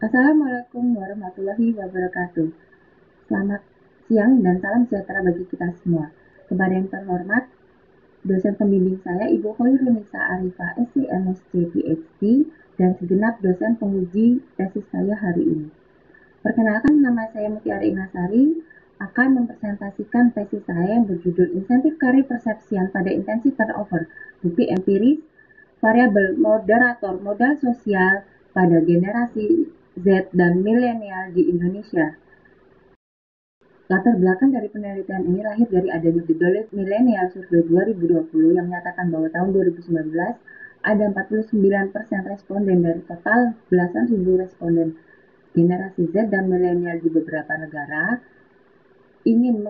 Assalamualaikum warahmatullahi wabarakatuh. Selamat siang dan salam sejahtera bagi kita semua. Kepada yang terhormat, dosen pembimbing saya Ibu Khairunisa Arifah SC MSc PhD dan segenap dosen penguji tesis saya hari ini. Perkenalkan, nama saya Mutiara Ingasari akan mempresentasikan tesis saya yang berjudul Insentif Karir Persepsian pada Intensi Turnover, Bukti Empiris, Variabel Moderator Modal Sosial pada Generasi Z dan Milenial di Indonesia. Latar belakang dari penelitian ini lahir dari adanya The Deloitte Millennial Survey 2020 yang menyatakan bahwa tahun 2019 ada 49% responden dari total belasan ribu responden generasi Z dan milenial di beberapa negara ingin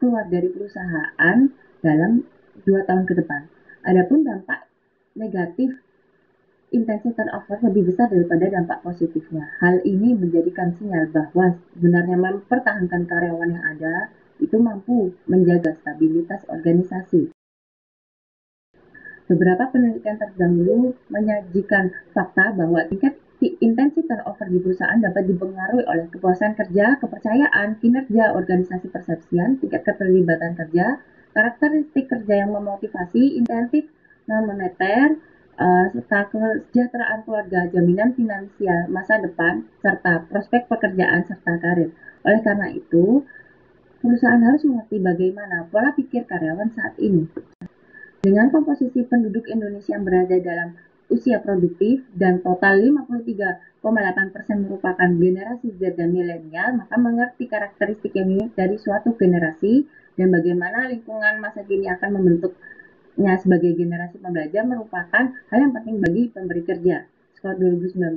keluar dari perusahaan dalam 2 tahun ke depan. Adapun dampak negatif intensi turnover lebih besar daripada dampak positifnya. Hal ini menjadikan sinyal bahwa sebenarnya mempertahankan karyawan yang ada itu mampu menjaga stabilitas organisasi. Beberapa penelitian terdahulu menyajikan fakta bahwa tingkat intensi turnover di perusahaan dapat dipengaruhi oleh kepuasan kerja, kepercayaan, kinerja organisasi persepsian, tingkat keterlibatan kerja, karakteristik kerja yang memotivasi, insentif non-moneter, serta kesejahteraan keluarga, jaminan finansial masa depan, serta prospek pekerjaan serta karir. Oleh karena itu, perusahaan harus mengerti bagaimana pola pikir karyawan saat ini. Dengan komposisi penduduk Indonesia yang berada dalam usia produktif dan total 53,8% merupakan generasi Z dan milenial, maka mengerti karakteristik yang unik dari suatu generasi dan bagaimana lingkungan masa kini akan membentuknya sebagai generasi pembelajar merupakan hal yang penting bagi pemberi kerja. Skor 2019.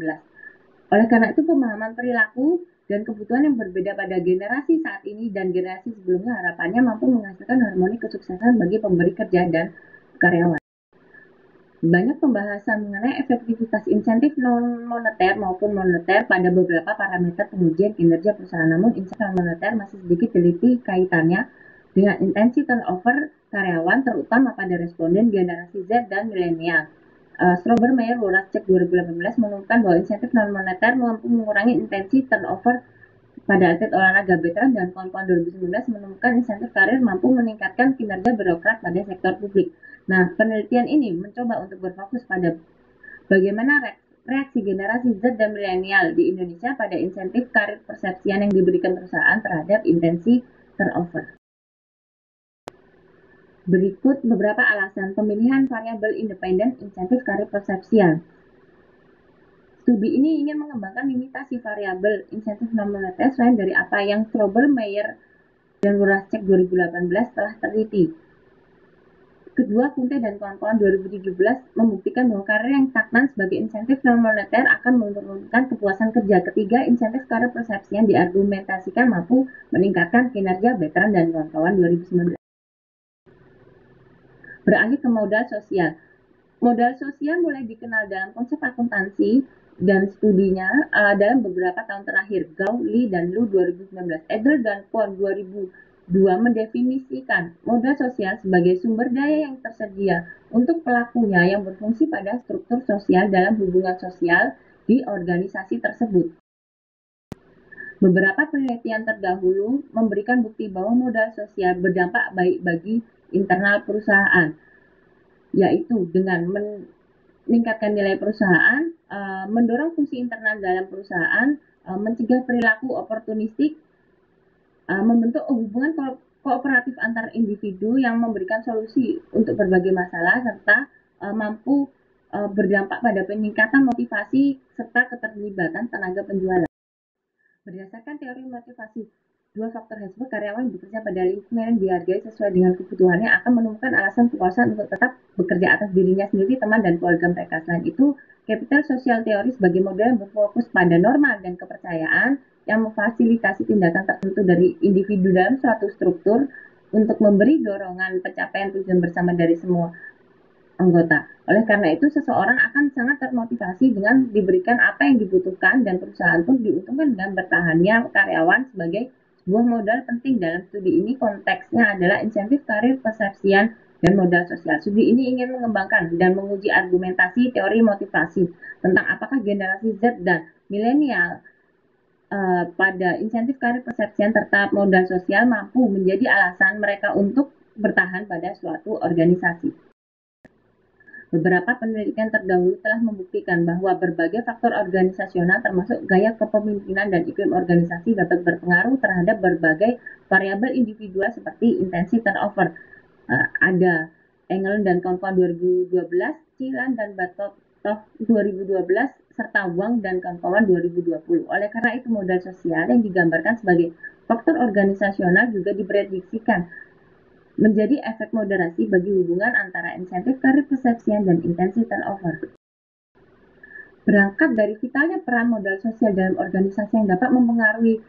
Oleh karena itu, pemahaman perilaku dan kebutuhan yang berbeda pada generasi saat ini dan generasi sebelumnya harapannya mampu menghasilkan harmoni kesuksesan bagi pemberi kerja dan karyawan. Banyak pembahasan mengenai efektivitas insentif non-moneter maupun moneter pada beberapa parameter pengujian kinerja perusahaan. Namun, insentif non-moneter masih sedikit teliti kaitannya dengan intensi turnover karyawan, terutama pada responden generasi Z dan milenial. Strober Meyer Lurascek 2018 menemukan bahwa insentif non-moneter mampu mengurangi intensi turnover pada atlet olahraga. Veteran dan kawan-kawan 2019 menemukan insentif karir mampu meningkatkan kinerja birokrat pada sektor publik. Nah, penelitian ini mencoba untuk berfokus pada bagaimana reaksi generasi Z dan milenial di Indonesia pada insentif karir persepsian yang diberikan perusahaan terhadap intensi turnover. Berikut beberapa alasan pemilihan variabel independen insentif karir persepsian. Studi ini ingin mengembangkan limitasi variabel insentif non-moneter selain dari apa yang Strober, Meyer, dan Lurascek 2018 telah teliti. Kedua, Kunte dan kawan-kawan 2017 membuktikan bahwa karir yang stagnan sebagai insentif non-moneter akan menurunkan kepuasan kerja. Ketiga, insentif karir persepsi yang diargumentasikan mampu meningkatkan kinerja. Veteran dan kawan-kawan 2019. Beralih ke modal sosial. Modal sosial mulai dikenal dalam konsep akuntansi dan studinya dalam beberapa tahun terakhir. Gao, Li, dan Lu 2019. Edel dan Kwon 2002 mendefinisikan modal sosial sebagai sumber daya yang tersedia untuk pelakunya yang berfungsi pada struktur sosial dalam hubungan sosial di organisasi tersebut. Beberapa penelitian terdahulu memberikan bukti bahwa modal sosial berdampak baik bagi internal perusahaan, yaitu dengan meningkatkan nilai perusahaan, mendorong fungsi internal dalam perusahaan, mencegah perilaku oportunistik, membentuk hubungan kooperatif antar individu yang memberikan solusi untuk berbagai masalah, serta mampu berdampak pada peningkatan motivasi serta keterlibatan tenaga penjualan. Berdasarkan teori motivasi, dua faktor tersebut, karyawan bekerja pada lingkungan yang dihargai sesuai dengan kebutuhannya akan menemukan alasan kepuasan untuk tetap bekerja atas dirinya sendiri, teman, dan keluarga mereka. Selain itu, capital social theory sebagai model yang berfokus pada norma dan kepercayaan yang memfasilitasi tindakan tertentu dari individu dalam suatu struktur untuk memberi dorongan pencapaian tujuan bersama dari semua anggota. Oleh karena itu, seseorang akan sangat termotivasi dengan diberikan apa yang dibutuhkan, dan perusahaan pun diuntungkan dengan bertahannya karyawan sebagai sebuah modal penting. Dalam studi ini konteksnya adalah insentif karir, persepsian, dan modal sosial. Studi ini ingin mengembangkan dan menguji argumentasi teori motivasi tentang apakah generasi Z dan milenial pada insentif karir persepsian serta modal sosial mampu menjadi alasan mereka untuk bertahan pada suatu organisasi. Beberapa penelitian terdahulu telah membuktikan bahwa berbagai faktor organisasional termasuk gaya kepemimpinan dan iklim organisasi dapat berpengaruh terhadap berbagai variabel individual seperti intensi turnover. Ada Engel dan kawan-kawan 2012, Cilan dan Batov 2012, serta Wang dan kawan-kawan 2020. Oleh karena itu, modal sosial yang digambarkan sebagai faktor organisasional juga diprediksikan menjadi efek moderasi bagi hubungan antara insentif karir persepsian dan intensi turnover. Berangkat dari vitalnya peran modal sosial dalam organisasi yang dapat mempengaruhi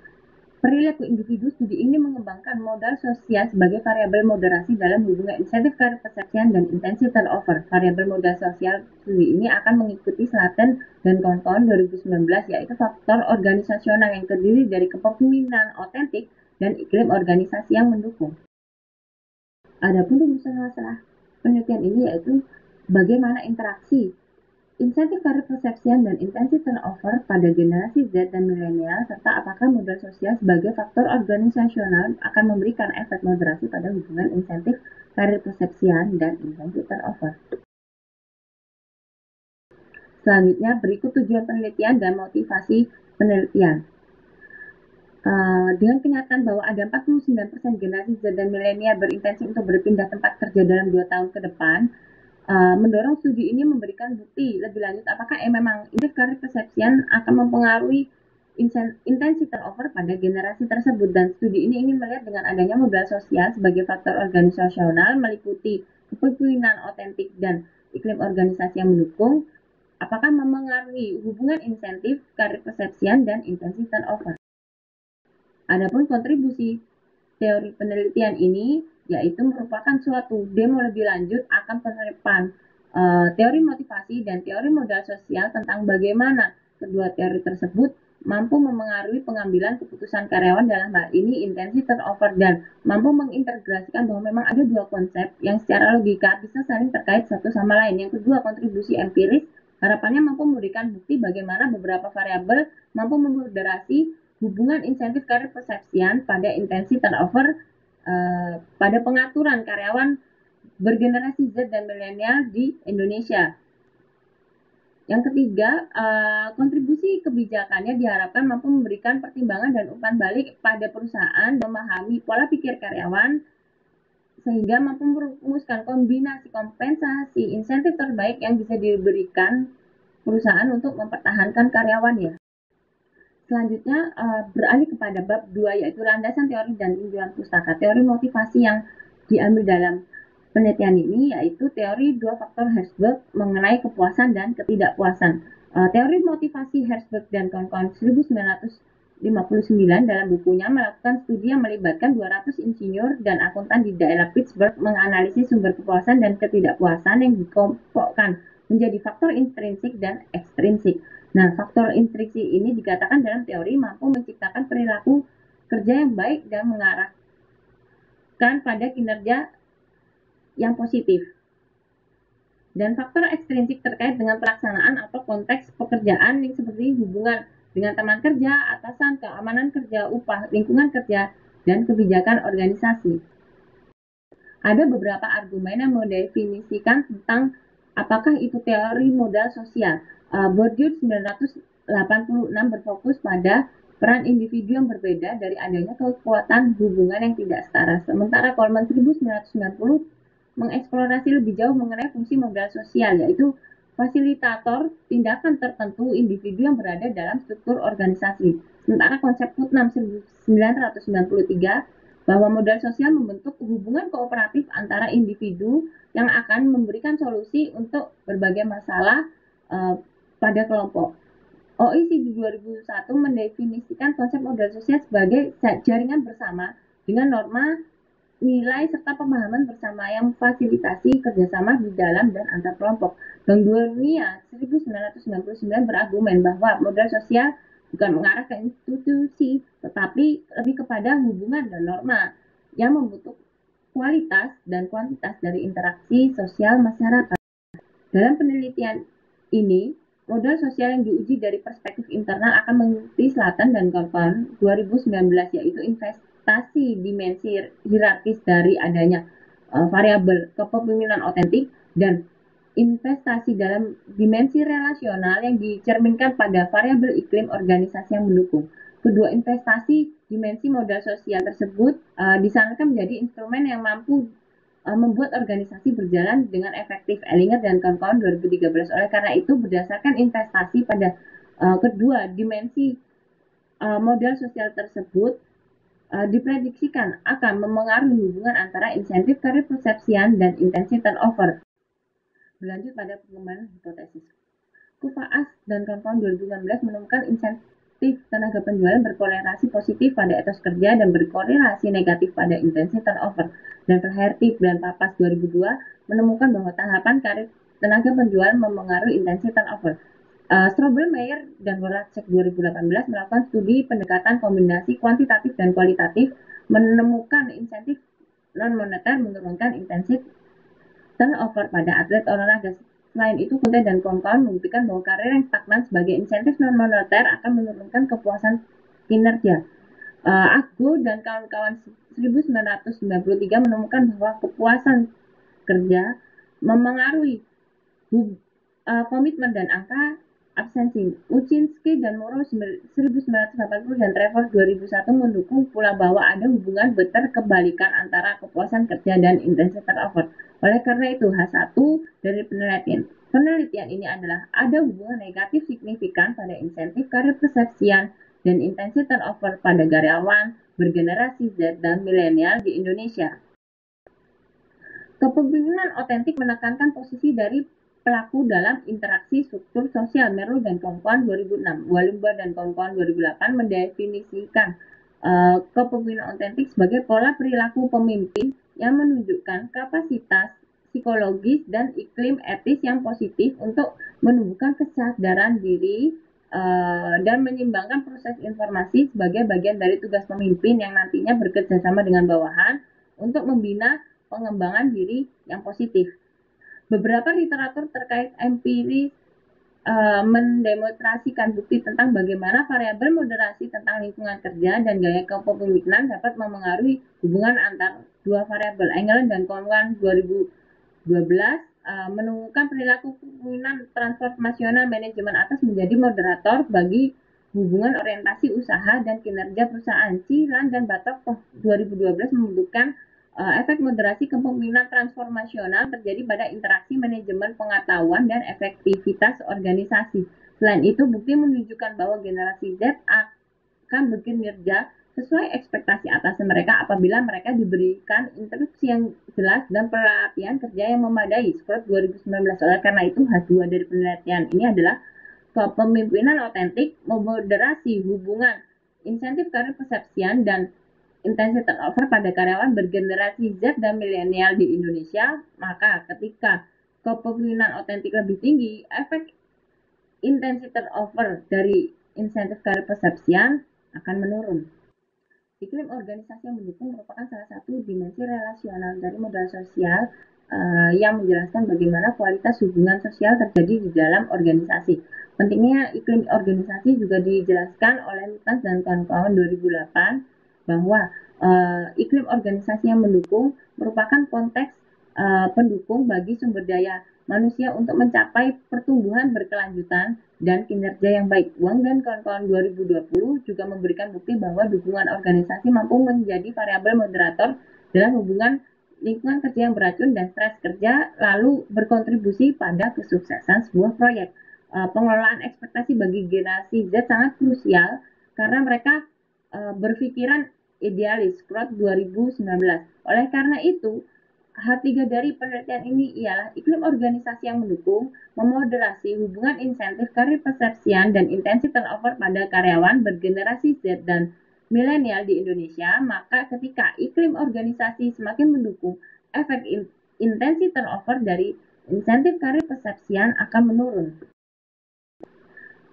perilaku individu, studi ini mengembangkan modal sosial sebagai variabel moderasi dalam hubungan insentif karir persepsian dan intensi turnover. Variabel modal sosial studi ini akan mengikuti Slaten dan kawan-kawan 2019, yaitu faktor organisasional yang terdiri dari kepemimpinan otentik dan iklim organisasi yang mendukung. Adapun rumusan masalah penelitian ini yaitu bagaimana interaksi insentif karir persepsian dan intensi turnover pada generasi Z dan milenial, serta apakah modal sosial sebagai faktor organisasional akan memberikan efek moderasi pada hubungan insentif karir persepsian dan intensi turnover. Selanjutnya, berikut tujuan penelitian dan motivasi penelitian. Dengan kenyataan bahwa ada 49% generasi Z dan milenial berintensi untuk berpindah tempat kerja dalam 2 tahun ke depan, mendorong studi ini memberikan bukti lebih lanjut apakah memang insentif karir persepsian akan mempengaruhi intensi turnover pada generasi tersebut. Dan studi ini ingin melihat dengan adanya modal sosial sebagai faktor organisasional meliputi kepemimpinan otentik dan iklim organisasi yang mendukung, apakah mempengaruhi hubungan insentif karir persepsian dan intensi turnover. Adapun kontribusi teori penelitian ini yaitu merupakan suatu demo lebih lanjut akan penerapan teori motivasi dan teori modal sosial tentang bagaimana kedua teori tersebut mampu memengaruhi pengambilan keputusan karyawan, dalam hal ini intensi turnover, dan mampu mengintegrasikan bahwa memang ada dua konsep yang secara logika bisa saling terkait satu sama lain. Yang kedua, kontribusi empiris harapannya mampu memberikan bukti bagaimana beberapa variabel mampu memoderasi hubungan insentif karir persepsian pada intensi turnover pada pengaturan karyawan bergenerasi Z dan milenial di Indonesia. Yang ketiga, kontribusi kebijakannya diharapkan mampu memberikan pertimbangan dan umpan balik pada perusahaan, memahami pola pikir karyawan, sehingga mampu merumuskan kombinasi kompensasi insentif terbaik yang bisa diberikan perusahaan untuk mempertahankan karyawannya. Selanjutnya, beralih kepada bab 2, yaitu landasan teori dan tinjauan pustaka. Teori motivasi yang diambil dalam penelitian ini yaitu teori dua faktor Herzberg mengenai kepuasan dan ketidakpuasan. Teori motivasi Herzberg dan kawan-kawan 1959 dalam bukunya melakukan studi yang melibatkan 200 insinyur dan akuntan di daerah Pittsburgh menganalisis sumber kepuasan dan ketidakpuasan yang dikelompokkan menjadi faktor intrinsik dan ekstrinsik. Nah, faktor intrinsik ini dikatakan dalam teori mampu menciptakan perilaku kerja yang baik dan mengarahkan pada kinerja yang positif. Dan faktor ekstrinsik terkait dengan pelaksanaan atau konteks pekerjaan yang seperti hubungan dengan teman kerja, atasan, keamanan kerja, upah, lingkungan kerja, dan kebijakan organisasi. Ada beberapa argumen yang mendefinisikan tentang apakah itu teori modal sosial. Bourdieu 1986 berfokus pada peran individu yang berbeda dari adanya kekuatan hubungan yang tidak setara. Sementara Coleman 1990 mengeksplorasi lebih jauh mengenai fungsi modal sosial, yaitu fasilitator tindakan tertentu individu yang berada dalam struktur organisasi. Sementara konsep Putnam 1993 bahwa modal sosial membentuk hubungan kooperatif antara individu yang akan memberikan solusi untuk berbagai masalah pada kelompok. OECD 2001 mendefinisikan konsep modal sosial sebagai jaringan bersama dengan norma, nilai, serta pemahaman bersama yang memfasilitasi kerjasama di dalam dan antar kelompok. Bank Dunia 1999 berargumen bahwa modal sosial bukan mengarah ke institusi, tetapi lebih kepada hubungan dan norma yang membentuk kualitas dan kuantitas dari interaksi sosial masyarakat. Dalam penelitian ini, Modal sosial yang diuji dari perspektif internal akan mengikuti Selatan dan kawan-kawan 2019, yaitu investasi dimensi hierarkis dari adanya variabel kepemimpinan otentik dan investasi dalam dimensi relasional yang dicerminkan pada variabel iklim organisasi yang mendukung. Kedua investasi dimensi modal sosial tersebut disarankan menjadi instrumen yang mampu membuat organisasi berjalan dengan efektif. Ellinger dan kawan-kawan 2013. Oleh karena itu, berdasarkan investasi pada kedua dimensi modal sosial tersebut, diprediksikan akan memengaruhi hubungan antara insentif karir persepsian dan intensi turnover. Berlanjut pada pengembangan hipotesis. Kufaas dan kawan-kawan 2016 menemukan insentif tenaga penjualan berkorelasi positif pada etos kerja dan berkorelasi negatif pada intensi turnover. Dan Verhertip dan Papas 2002 menemukan bahwa tahapan karir tenaga penjualan memengaruhi intensi turnover. Strobel, Meyer, dan Horacek 2018 melakukan studi pendekatan kombinasi kuantitatif dan kualitatif, menemukan insentif non-moneter menurunkan intensi turnover pada atlet olahraga. Selain itu, Kunte dan kawan-kawan membuktikan bahwa karir yang stagnan sebagai insentif non-moneter akan menurunkan kepuasan kinerja. Aggo dan kawan-kawan 1993 menemukan bahwa kepuasan kerja memengaruhi komitmen dan angka absensi. Uczynski dan Morrow 1980 dan Trevor 2001 mendukung pula bahwa ada hubungan berkebalikan antara kepuasan kerja dan intensitas turnover. Oleh karena itu, H1 dari penelitian ini adalah ada hubungan negatif signifikan pada insentif karir persepsian dan intensitas turnover pada karyawan bergenerasi Z dan milenial di Indonesia. Kepemimpinan otentik menekankan posisi dari pelaku dalam interaksi struktur sosial. Merlo dan kawan-kawan 2006, Walimba dan kawan-kawan 2008 mendefinisikan kepemimpinan otentik sebagai pola perilaku pemimpin yang menunjukkan kapasitas psikologis dan iklim etis yang positif untuk menumbuhkan kesadaran diri dan menyimbangkan proses informasi sebagai bagian dari tugas pemimpin yang nantinya bekerjasama dengan bawahan untuk membina pengembangan diri yang positif. Beberapa literatur terkait empiris mendemonstrasikan bukti tentang bagaimana variabel moderasi tentang lingkungan kerja dan gaya kepemimpinan dapat memengaruhi hubungan antar dua variabel. Engelen dan kawan-kawan 2012 menemukan perilaku kepemimpinan transformasional manajemen atas menjadi moderator bagi hubungan orientasi usaha dan kinerja perusahaan. Cilan dan Batok 2012 membentukkan efek moderasi kepemimpinan transformasional terjadi pada interaksi manajemen pengetahuan dan efektivitas organisasi. Selain itu, bukti menunjukkan bahwa generasi Z akan bekerja sesuai ekspektasi atas mereka apabila mereka diberikan instruksi yang jelas dan pelatihan kerja yang memadai. Seperti 2019. Oleh karena itu, H2 dari penelitian ini adalah kepemimpinan otentik moderasi hubungan insentif karir persepsian dan intensitas turnover pada karyawan bergenerasi Z dan milenial di Indonesia. Maka ketika kepemimpinan otentik lebih tinggi, efek intensitas turnover dari insentif karir persepsian akan menurun. Iklim organisasi yang mendukung merupakan salah satu dimensi relasional dari modal sosial yang menjelaskan bagaimana kualitas hubungan sosial terjadi di dalam organisasi. Pentingnya iklim organisasi juga dijelaskan oleh Lukas dan kawan-kawan 2008 bahwa iklim organisasi yang mendukung merupakan konteks pendukung bagi sumber daya manusia untuk mencapai pertumbuhan berkelanjutan dan kinerja yang baik. Wang dan kawan-kawan 2020 juga memberikan bukti bahwa dukungan organisasi mampu menjadi variabel moderator dalam hubungan lingkungan kerja yang beracun dan stres kerja, lalu berkontribusi pada kesuksesan sebuah proyek. Pengelolaan ekspektasi bagi generasi Z sangat krusial karena mereka berpikiran idealis. Crowd 2019. Oleh karena itu, H3 dari penelitian ini ialah iklim organisasi yang mendukung, memoderasi hubungan insentif karir persepsian dan intensi turnover pada karyawan bergenerasi Z dan milenial di Indonesia. Maka ketika iklim organisasi semakin mendukung, efek intensi turnover dari insentif karir persepsian akan menurun.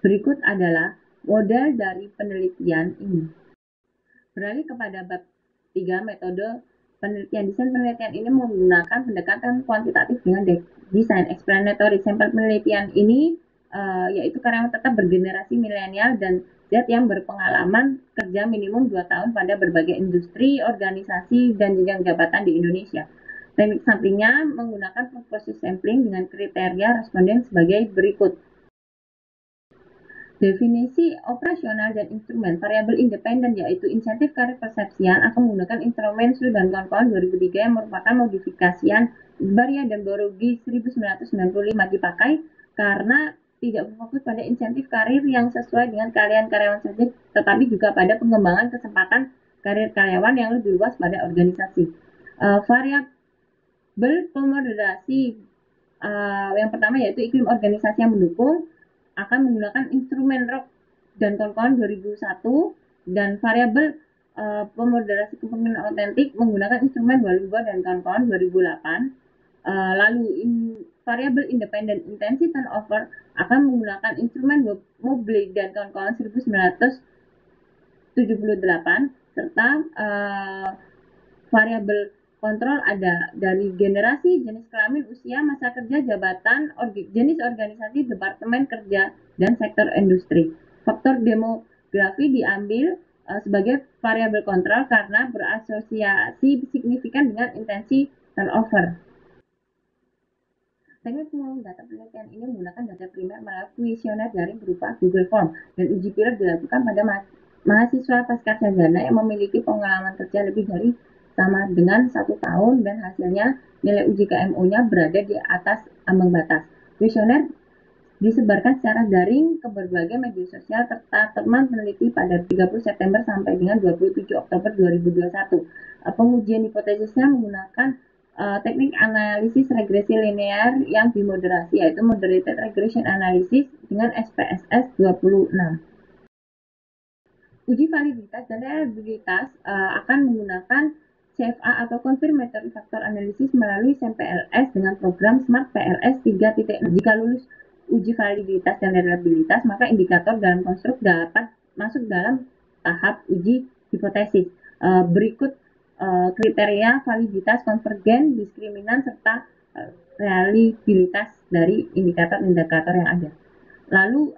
Berikut adalah model dari penelitian ini. Beralih kepada bab 3, metode penelitian. Desain penelitian ini menggunakan pendekatan kuantitatif dengan desain explanatory. Sampel penelitian ini yaitu karyawan tetap bergenerasi milenial dan Z yang berpengalaman kerja minimum 2 tahun pada berbagai industri, organisasi, dan jenjang jabatan di Indonesia. Teknik sampingnya menggunakan proses sampling dengan kriteria responden sebagai berikut. Definisi operasional dan instrumen variabel independen yaitu insentif karir persepsian akan menggunakan instrumen SU dan kawan-kawan 2003 yang merupakan modifikasian Baria dan Borogi 1995 dipakai karena tidak berfokus pada insentif karir yang sesuai dengan keahlian karyawan saja, tetapi juga pada pengembangan kesempatan karir karyawan yang lebih luas pada organisasi. Variabel pemoderasi yang pertama yaitu iklim organisasi yang mendukung akan menggunakan instrumen ROC dan kawan-kawan 2001 dan variabel pemoderasi kepemimpinan otentik menggunakan instrumen Waluba dan kawan-kawan 2008. Lalu variabel independent intensity turnover akan menggunakan instrumen Mobley dan kawan-kawan 1978 serta variabel kontrol ada dari generasi, jenis kelamin, usia, masa kerja, jabatan, jenis organisasi, departemen kerja, dan sektor industri. Faktor demografi diambil sebagai variabel kontrol karena berasosiasi signifikan dengan intensi turnover. Teknik pengumpulan data penelitian ini menggunakan data primer melalui kuesioner daring berupa Google Form dan uji pilot dilakukan pada mahasiswa pascasarjana yang memiliki pengalaman kerja lebih dari sama dengan 1 tahun dan hasilnya nilai uji KMO-nya berada di atas ambang batas. Kuesioner disebarkan secara daring ke berbagai media sosial serta teman peneliti pada 30 September sampai dengan 27 Oktober 2021. Pengujian hipotesisnya menggunakan teknik analisis regresi linear yang dimoderasi yaitu Moderated Regression Analysis dengan SPSS 26. Uji validitas dan reliabilitas akan menggunakan CFA atau Confirmatory Factor Analysis melalui SAMPLS dengan program Smart PLS 3.0. Jika lulus uji validitas dan reliabilitas, maka indikator dalam konstruk dapat masuk dalam tahap uji hipotesis. Berikut kriteria validitas konvergen, diskriminan, serta reliabilitas dari indikator-indikator yang ada. Lalu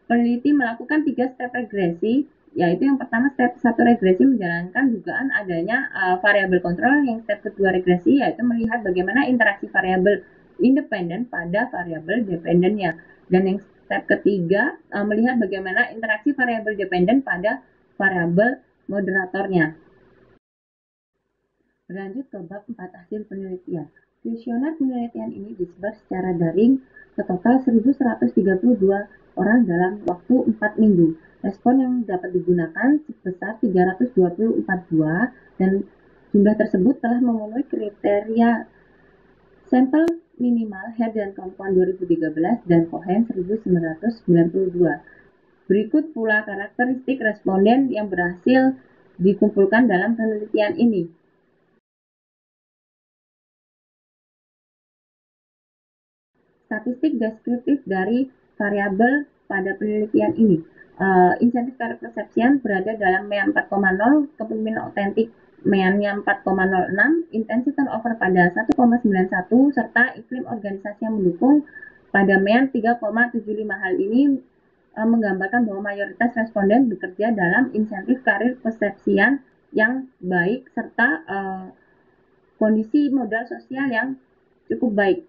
peneliti melakukan 3 step regresi, yaitu yang pertama step 1 regresi menjalankan dugaan adanya variabel kontrol, yang step kedua regresi yaitu melihat bagaimana interaksi variabel independen pada variabel dependennya, dan yang step ketiga melihat bagaimana interaksi variabel dependen pada variabel moderatornya. Berlanjut ke bab 4 hasil penelitian. Kuesioner penelitian ini disebar secara daring ke total 1.132 orang dalam waktu 4 minggu. Respon yang dapat digunakan sebesar 324 buah dan jumlah tersebut telah memenuhi kriteria sampel minimal Head dan kawan-kawan 2013 dan Cohen 1992. Berikut pula karakteristik responden yang berhasil dikumpulkan dalam penelitian ini. Statistik deskriptif dari variabel pada penelitian ini. Insentif karir persepsian berada dalam MEA 4,0, kepemimpinan otentik MEA-nya 4,06, intensi turnover pada 1,91, serta iklim organisasi yang mendukung pada MEA 3,75. Hal ini menggambarkan bahwa mayoritas responden bekerja dalam insentif karir persepsian yang baik serta kondisi modal sosial yang cukup baik.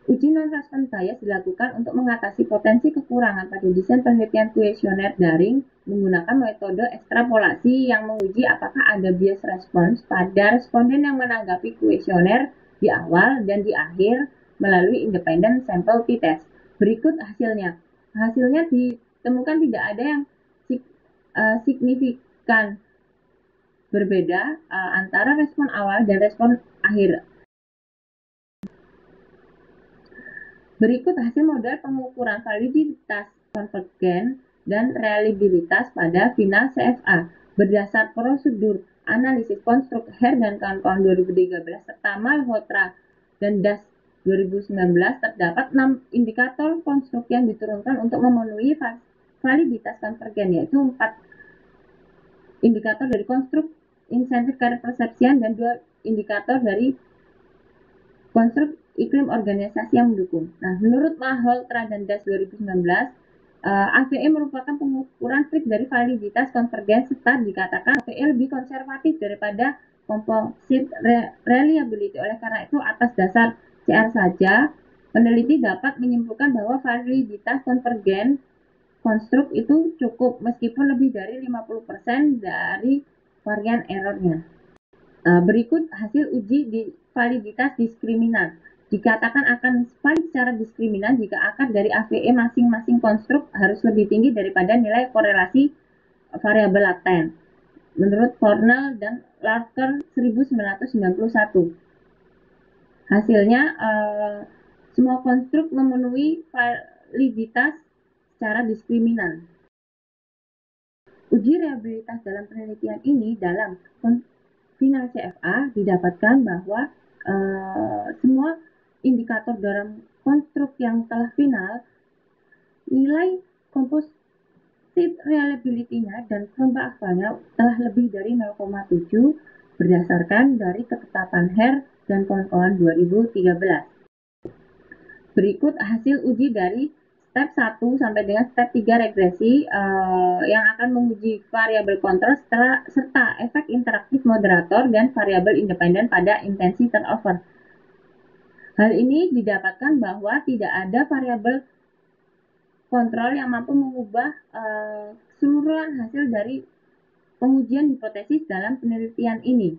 Uji non-respon bias dilakukan untuk mengatasi potensi kekurangan pada desain penelitian kuesioner daring menggunakan metode ekstrapolasi yang menguji apakah ada bias respons pada responden yang menanggapi kuesioner di awal dan di akhir melalui independent sample t-test. Berikut hasilnya. Hasilnya ditemukan tidak ada yang signifikan berbeda antara respon awal dan respon akhir. Berikut hasil model pengukuran validitas konvergen dan reliabilitas pada final CFA berdasar prosedur analisis konstruk Her dan kawan-kawan 2013 serta Malhotra dan Das 2019. Terdapat 6 indikator konstruk yang diturunkan untuk memenuhi validitas konvergen, yaitu 4 indikator dari konstruk insentif karir persepsian dan 2 indikator dari konstruk iklim organisasi yang mendukung. Nah, menurut Malhotra dan Das 2019, AVE merupakan pengukuran trik dari validitas konvergen serta dikatakan AVE lebih konservatif daripada composite reliability. Oleh karena itu, atas dasar CR saja, peneliti dapat menyimpulkan bahwa validitas konvergen konstruk itu cukup meskipun lebih dari 50% dari varian errornya. Berikut hasil uji di validitas diskriminan. Dikatakan akan valid secara diskriminan jika akar dari AVE masing-masing konstruk harus lebih tinggi daripada nilai korelasi variabel laten. Menurut Cornell dan Larker 1991. Hasilnya, semua konstruk memenuhi validitas secara diskriminan. Uji reliabilitas dalam penelitian ini dalam final CFA didapatkan bahwa semua indikator dalam konstruk yang telah final, nilai composite reliability-nya dan kelompok asalnya telah lebih dari 0,7 berdasarkan dari ketetapan Hare dan kawan-kawan 2013. Berikut hasil uji dari step 1 sampai dengan step 3 regresi yang akan menguji variabel kontrol serta efek interaktif moderator dan variabel independen pada intensi turnover. Hal ini didapatkan bahwa tidak ada variabel kontrol yang mampu mengubah keseluruhan hasil dari pengujian hipotesis dalam penelitian ini.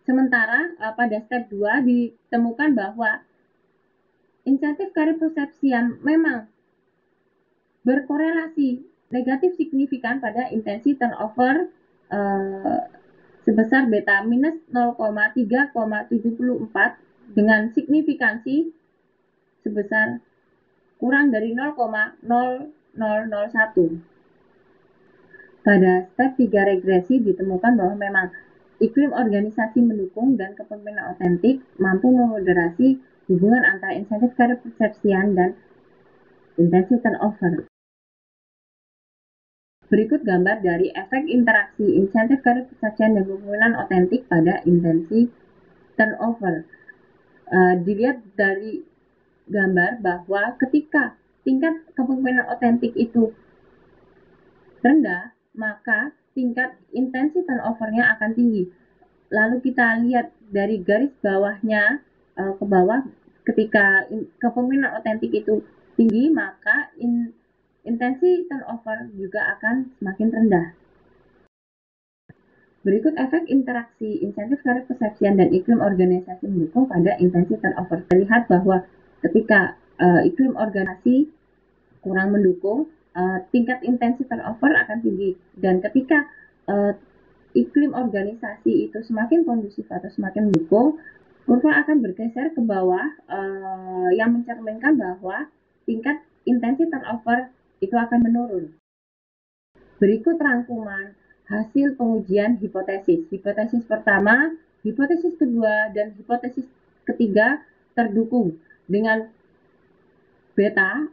Sementara pada step 2 ditemukan bahwa insentif karir persepsi yang memang berkorelasi negatif signifikan pada intensi turnover sebesar beta minus 0,3,74 dengan signifikansi sebesar kurang dari 0,0001. Pada step 3 regresi ditemukan bahwa memang iklim organisasi mendukung dan kepemimpinan otentik mampu memoderasi hubungan antara insentif karir persepsian dan intensi turnover. Berikut gambar dari efek interaksi insentif karir persepsian dan kepemimpinan otentik pada intensi turnover. Dilihat dari gambar bahwa ketika tingkat kepemimpinan otentik itu rendah, maka tingkat intensi turnover-nya akan tinggi. Lalu kita lihat dari garis bawahnya ke bawah, ketika kepemimpinan otentik itu tinggi, maka intensi turnover juga akan semakin rendah. Berikut efek interaksi insentif karir persepsian dan iklim organisasi mendukung pada intensi turnover. Terlihat bahwa ketika iklim organisasi kurang mendukung, tingkat intensi turnover akan tinggi, dan ketika iklim organisasi itu semakin kondusif atau semakin mendukung, kurva akan bergeser ke bawah yang mencerminkan bahwa tingkat intensi turnover itu akan menurun. Berikut rangkuman hasil pengujian hipotesis. Hipotesis pertama, hipotesis kedua, dan hipotesis ketiga terdukung dengan beta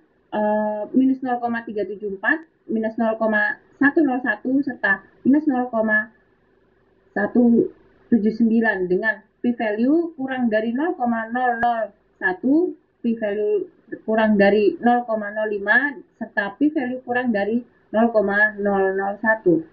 minus 0,374, minus 0,101, serta minus 0,179 dengan p-value kurang dari 0,001, p-value kurang dari 0,05, serta p-value kurang dari 0,001.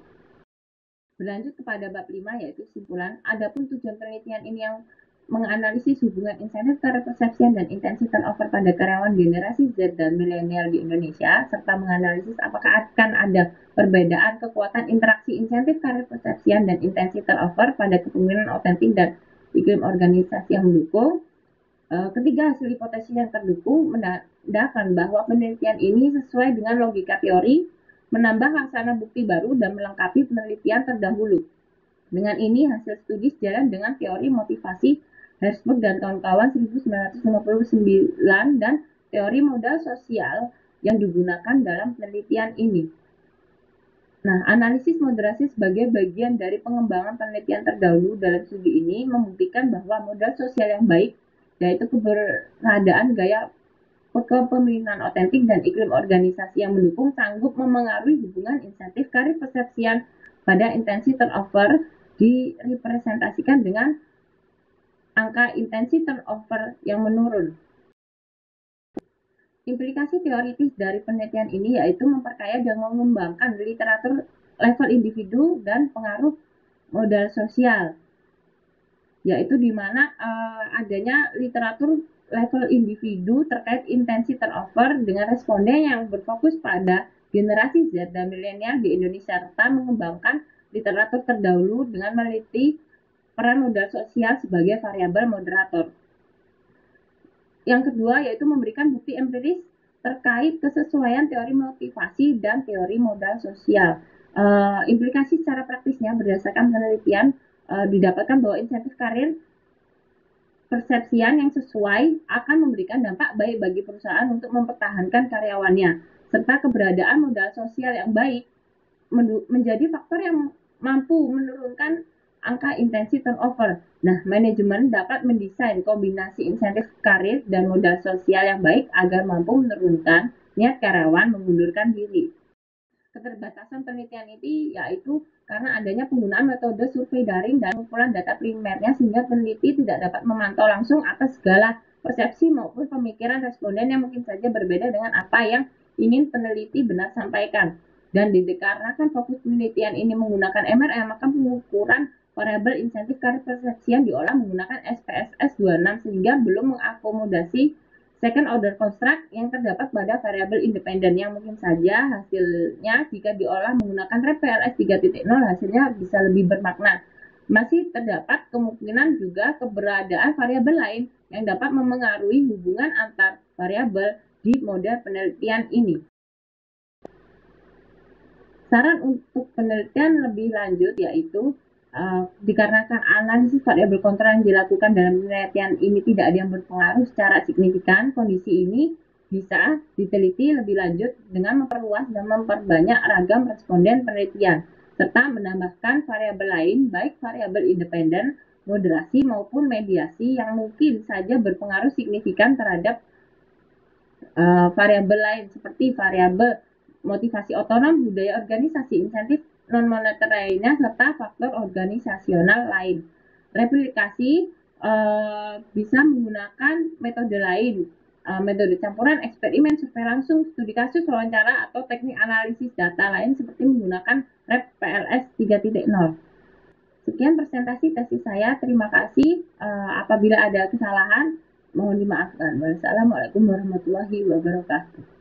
Berlanjut kepada bab 5, yaitu kesimpulan. Adapun tujuan penelitian ini yang menganalisis hubungan insentif karir persepsian dan intensi turnover pada karyawan generasi Z dan milenial di Indonesia, serta menganalisis apakah akan ada perbedaan kekuatan interaksi insentif karir persepsian dan intensi turnover pada kepemimpinan otentik dan iklim organisasi yang mendukung. Ketiga hasil hipotesis yang terdukung menandakan bahwa penelitian ini sesuai dengan logika teori, menambah laksana bukti baru, dan melengkapi penelitian terdahulu. Dengan ini, hasil studi sejalan dengan teori motivasi Herzberg dan kawan-kawan 1959 dan teori modal sosial yang digunakan dalam penelitian ini. Nah, analisis moderasi sebagai bagian dari pengembangan penelitian terdahulu dalam studi ini membuktikan bahwa modal sosial yang baik, yaitu keberadaan gaya kepemimpinan otentik dan iklim organisasi yang mendukung, sanggup memengaruhi hubungan insentif karir persepsian pada intensi turnover, direpresentasikan dengan angka intensi turnover yang menurun. Implikasi teoritis dari penelitian ini yaitu memperkaya dan mengembangkan literatur level individu dan pengaruh modal sosial, yaitu di mana adanya literatur level individu terkait intensi turnover dengan responden yang berfokus pada generasi Z dan milenial di Indonesia, serta mengembangkan literatur terdahulu dengan meneliti peran modal sosial sebagai variabel moderator. Yang kedua yaitu memberikan bukti empiris terkait kesesuaian teori motivasi dan teori modal sosial. Implikasi secara praktisnya berdasarkan penelitian didapatkan bahwa insentif karir persepsian yang sesuai akan memberikan dampak baik bagi perusahaan untuk mempertahankan karyawannya, serta keberadaan modal sosial yang baik menjadi faktor yang mampu menurunkan angka intensi turnover. Nah, manajemen dapat mendesain kombinasi insentif karir dan modal sosial yang baik agar mampu menurunkan niat karyawan mengundurkan diri. Keterbatasan penelitian ini yaitu karena adanya penggunaan metode survei daring dan pengumpulan data primernya sehingga peneliti tidak dapat memantau langsung atas segala persepsi maupun pemikiran responden yang mungkin saja berbeda dengan apa yang ingin peneliti benar sampaikan. Dan dikarenakan fokus penelitian ini menggunakan MRM, maka pengukuran variabel insentif karir persepsian diolah menggunakan SPSS 26 sehingga belum mengakomodasi second order construct yang terdapat pada variabel independen yang mungkin saja hasilnya jika diolah menggunakan rep PLS 3.0 hasilnya bisa lebih bermakna. Masih terdapat kemungkinan juga keberadaan variabel lain yang dapat memengaruhi hubungan antar variabel di model penelitian ini. Saran untuk penelitian lebih lanjut yaitu dikarenakan analisis variabel kontrol yang dilakukan dalam penelitian ini tidak ada yang berpengaruh secara signifikan, kondisi ini bisa diteliti lebih lanjut dengan memperluas dan memperbanyak ragam responden penelitian, serta menambahkan variabel lain, baik variabel independen, moderasi maupun mediasi yang mungkin saja berpengaruh signifikan terhadap variabel lain seperti variabel motivasi otonom, budaya organisasi, insentif non-moneter lainnya, serta faktor organisasional lain. Replikasi bisa menggunakan metode lain, metode campuran, eksperimen, survei langsung, studi kasus, wawancara, atau teknik analisis data lain seperti menggunakan rep PLS 3.0. Sekian presentasi tesis saya. Terima kasih. Apabila ada kesalahan, mohon dimaafkan. Wassalamualaikum warahmatullahi wabarakatuh.